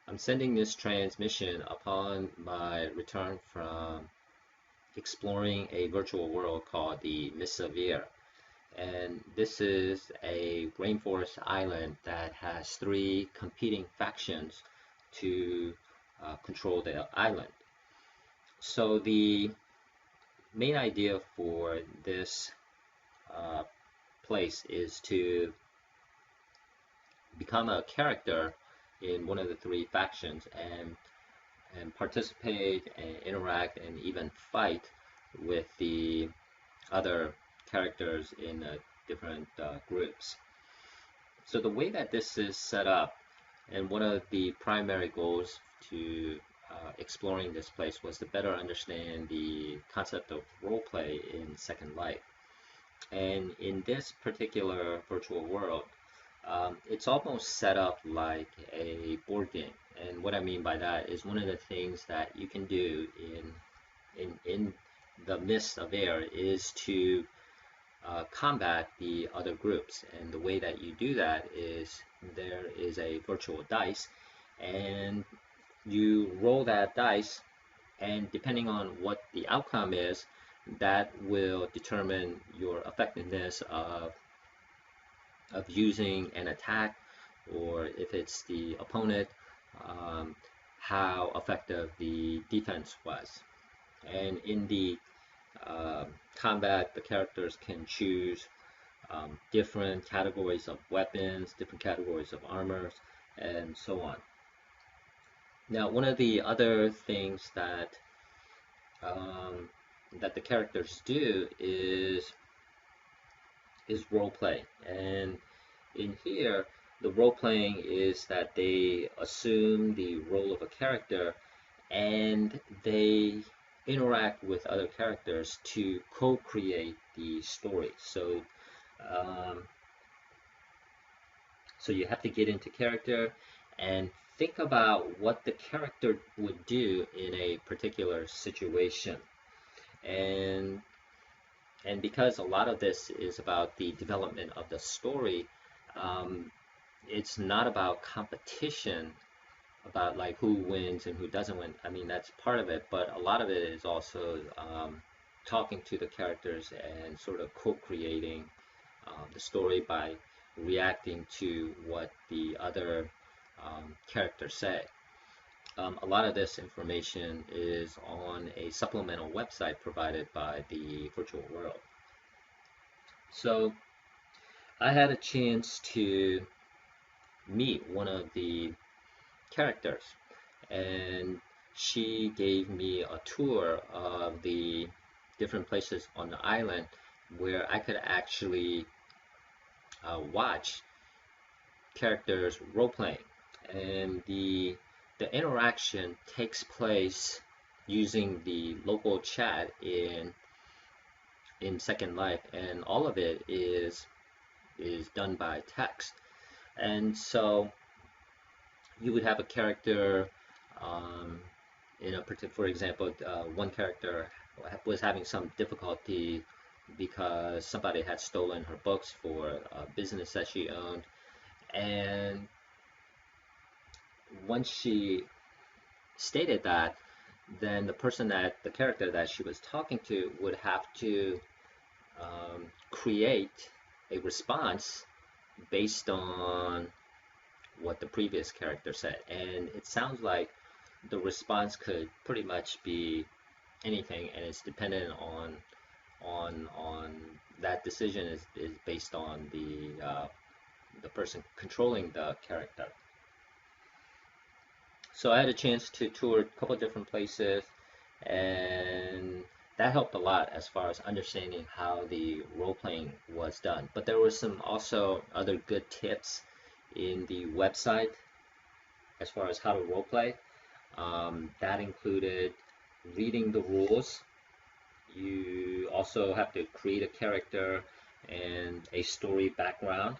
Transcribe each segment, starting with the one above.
I'm sending this transmission upon my return from exploring a virtual world called the Mysts of Eyr. And this is a rainforest island that has three competing factions to control the island. So the main idea for this uh, place is to become a character in one of the three factions and participate and interact and even fight with the other characters in different groups. So the way that this is set up, and one of the primary goals to exploring this place was to better understand the concept of roleplay in Second Life. And in this particular virtual world, it's almost set up like a board game. And what I mean by that is one of the things that you can do in the Mist of Air is to combat the other groups. And the way that you do that is there is a virtual dice, and you roll that dice, and depending on what the outcome is, that will determine your effectiveness of using an attack, or if it's the opponent, um, how effective the defense was. And in the combat, the characters can choose different categories of weapons, different categories of armors, and so on. Now, one of the other things um, that the characters do is role play, and in here, the role playing is that they assume the role of a character and they interact with other characters to co-create the story. Um, so you have to get into character and think about what the character would do in a particular situation. And and because a lot of this is about the development of the story, um, it's not about competition, about like who wins and who doesn't win. I mean, that's part of it, but a lot of it is also talking to the characters and sort of co-creating the story by reacting to what the other characters say. A lot of this information is on a supplemental website provided by the virtual world. So I had a chance to meet one of the characters, and she gave me a tour of the different places on the island where I could actually watch characters role playing, and the interaction takes place using the local chat in Second Life, and all of it is done by text. And so you would have a character um, in a particular, for example, one character was having some difficulty because somebody had stolen her books for a business that she owned, and once she stated that, then the character that she was talking to would have to create a response based on what the previous character said. And it sounds like the response could pretty much be anything, and it's dependent on that decision is based on the person controlling the character. So I had a chance to tour a couple of different places, and that helped a lot as far as understanding how the role playing was done. But there were some also other good tips in the website as far as how to role play. That included reading the rules. You also have to create a character and a story background.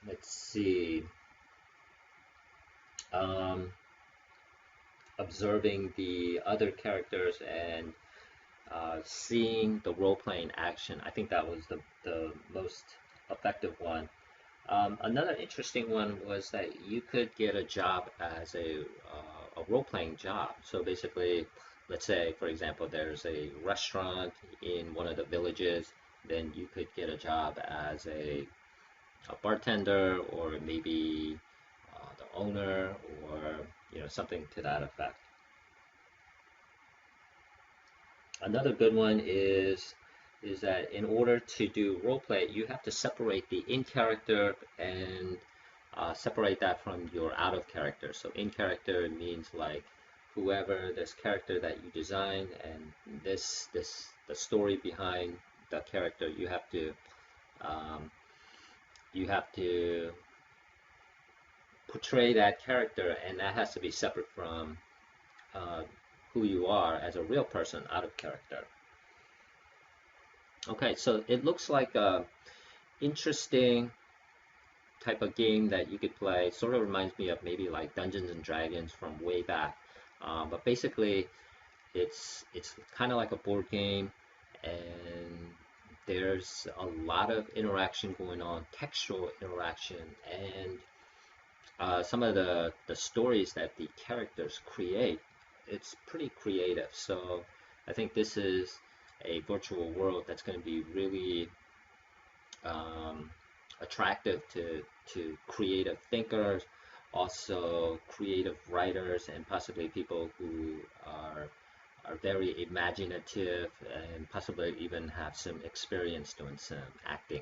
Let's see. Um, Observing the other characters and seeing the role playing action. I think that was the most effective one. Another interesting one was that you could get a job as a role-playing job. So basically, let's say, for example, there's a restaurant in one of the villages, then you could get a job as a bartender or maybe the owner or something to that effect. Another good one is that in order to do role play, you have to separate the in character and separate that from your out of character. So in character means like whoever this character that you design and this the story behind the character um, you have to portray that character, and that has to be separate from uh, who you are as a real person out of character. Okay, so it looks like a interesting type of game that you could play. Sort of reminds me of maybe like Dungeons and Dragons from way back. But basically, it's kind of like a board game, and there's a lot of interaction going on, textual interaction, and some of the stories that the characters create, it's pretty creative. So I think this is a virtual world that's going to be really um, attractive to creative thinkers, also creative writers, and possibly people who are very imaginative and possibly even have some experience doing some acting.